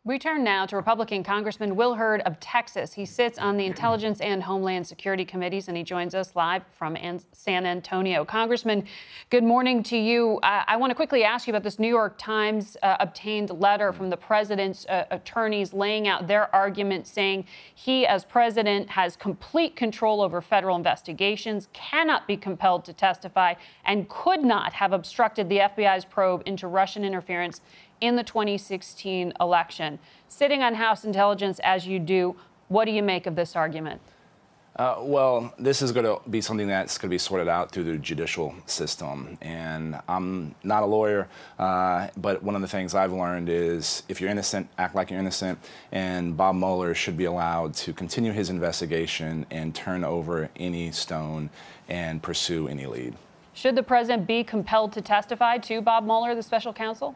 We turn now to Republican Congressman Will Hurd of Texas. He sits on the Intelligence and Homeland Security Committees, and he joins us live from San Antonio. Congressman, good morning to you. I want to quickly ask you about this New York Times obtained letter from the president's attorneys laying out their argument, saying he, as president, has complete control over federal investigations, cannot be compelled to testify, and could not have obstructed the FBI's probe into Russian interference in the 2016 election. Sitting on House Intelligence as you do, what do you make of this argument? Well, this is going to be something that's going to be sorted out through the judicial system. And I'm not a lawyer, but one of the things I've learned is if you're innocent, act like you're innocent. And Bob Mueller should be allowed to continue his investigation and turn over any stone and pursue any lead. Should the president be compelled to testify to Bob Mueller, the special counsel?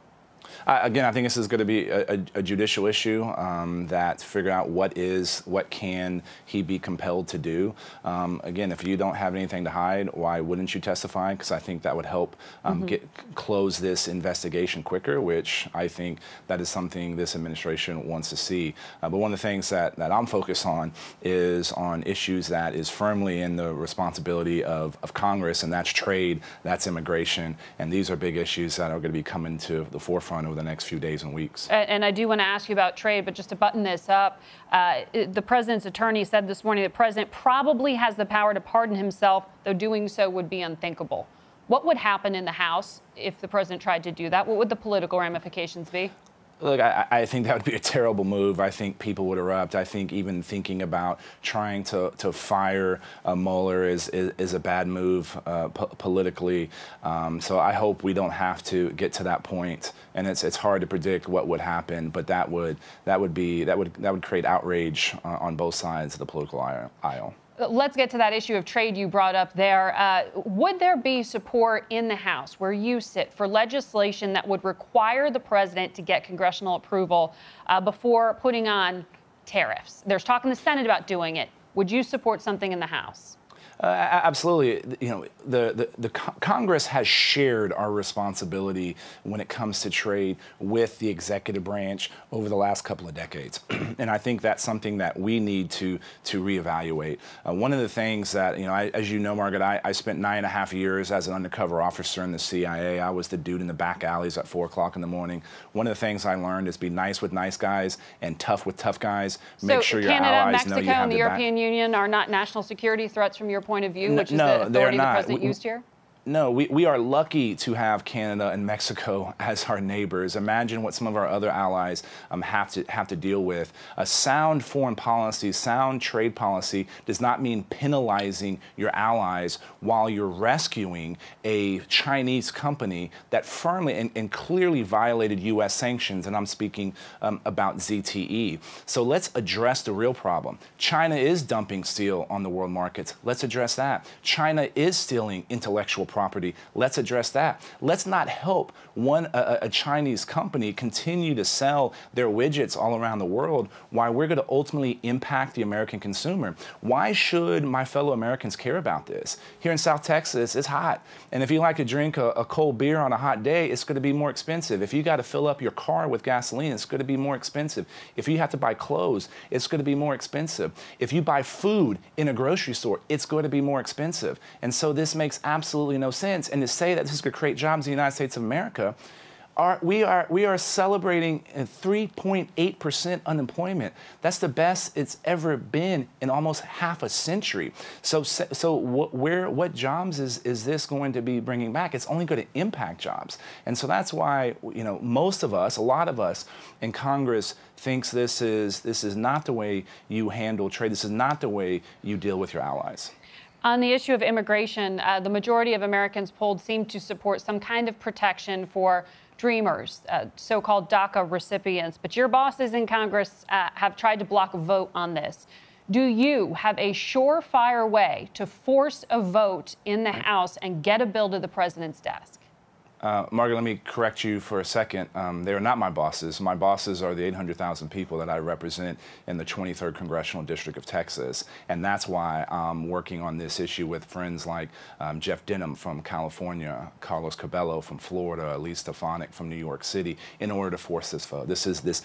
Again, I think this is going to be a judicial issue that figure out what can he be compelled to do. Again, if you don't have anything to hide, why wouldn't you testify? Because I think that would help close this investigation quicker, which I think that is something this administration wants to see. But one of the things that I'm focused on is on issues that is firmly in the responsibility of Congress, and that's trade, that's immigration, and these are big issues that are going to be coming to the forefront over the next few days and weeks. And I do want to ask you about trade, but just to button this up, the president's attorney said this morning the president probably has the power to pardon himself, though doing so would be unthinkable. What would happen in the House if the president tried to do that? What would the political ramifications be? Look, I think that would be a terrible move. I think people would erupt. I think even thinking about trying to fire Mueller is a bad move politically. So I hope we don't have to get to that point. And it's hard to predict what would happen, but that would create outrage on both sides of the political aisle. Let's get to that issue of trade you brought up there. Would there be support in the House, where you sit, for legislation that would require the president to get congressional approval before putting on tariffs? There's talk in the Senate about doing it. Would you support something in the House? Absolutely. You know, the Congress has shared our responsibility when it comes to trade with the executive branch over the last couple of decades. And I think that's something that we need to reevaluate. One of the things that, as you know, Margaret, I spent 9.5 years as an undercover officer in the CIA. I was the dude in the back alleys at 4 o'clock in the morning. One of the things I learned is be nice with nice guys and tough with tough guys. Make sure your allies know you have Canada, Mexico, and the European Union are not national security threats from your point of view, which is no, the authority the president used here? No, we are lucky to have Canada and Mexico as our neighbors. Imagine what some of our other allies have to deal with. A sound foreign policy, sound trade policy does not mean penalizing your allies while you're rescuing a Chinese company that firmly and clearly violated U.S. sanctions, and I'm speaking about ZTE. So let's address the real problem. China is dumping steel on the world markets. Let's address that. China is stealing intellectual property. Let's address that. Let's not help a Chinese company continue to sell their widgets all around the world while we're going to ultimately impact the American consumer. Why should my fellow Americans care about this? Here in South Texas, it's hot. And if you like to drink a cold beer on a hot day, it's going to be more expensive. If you got to fill up your car with gasoline, it's going to be more expensive. If you have to buy clothes, it's going to be more expensive. If you buy food in a grocery store, it's going to be more expensive. And so this makes absolutely no sense. And to say that this is going to create jobs in the United States of America, we are celebrating 3.8% unemployment. That's the best it's ever been in almost half a century. So what jobs is this going to be bringing back? It's only going to impact jobs. And so that's why, most of us, a lot of us in Congress thinks this is not the way you handle trade. This is not the way you deal with your allies. On the issue of immigration, the majority of Americans polled seem to support some kind of protection for dreamers, so-called DACA recipients. But your bosses in Congress have tried to block a vote on this. Do you have a surefire way to force a vote in the House and get a bill to the president's desk? Margaret, let me correct you for a second. They are not my bosses. My bosses are the 800,000 people that I represent in the 23rd Congressional District of Texas. And that's why I'm working on this issue with friends like Jeff Denham from California, Carlos Cabello from Florida, Elise Stefanik from New York City, in order to force this vote. This is this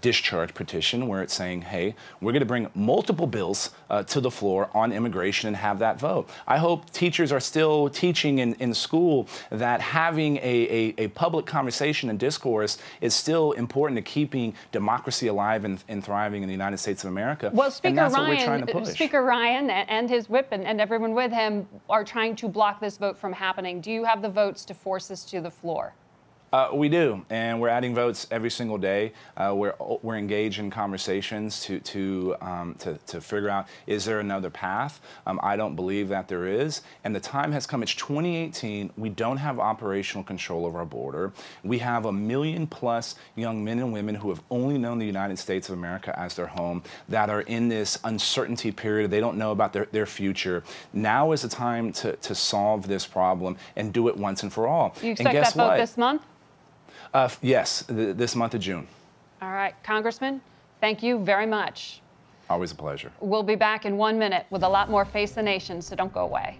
discharge petition where it's saying, hey, we're going to bring multiple bills to the floor on immigration and have that vote. I hope teachers are still teaching in school that having a public conversation and discourse is still important to keeping democracy alive and thriving in the United States of America. Well, Speaker and that's Ryan, what we're trying to push. Speaker Ryan and his whip and everyone with him are trying to block this vote from happening. Do you have the votes to force this to the floor? We do, and we're adding votes every single day. We're engaged in conversations to figure out, is there another path? I don't believe that there is, and the time has come. It's 2018. We don't have operational control of our border. We have 1 million plus young men and women who have only known the United States of America as their home, that are in this uncertainty period. They don't know about their future. Now is the time to solve this problem and do it once and for all. You expect that vote this month? Yes, this month of June. All right, Congressman, thank you very much. Always a pleasure. We'll be back in 1 minute with a lot more Face the Nation, so don't go away.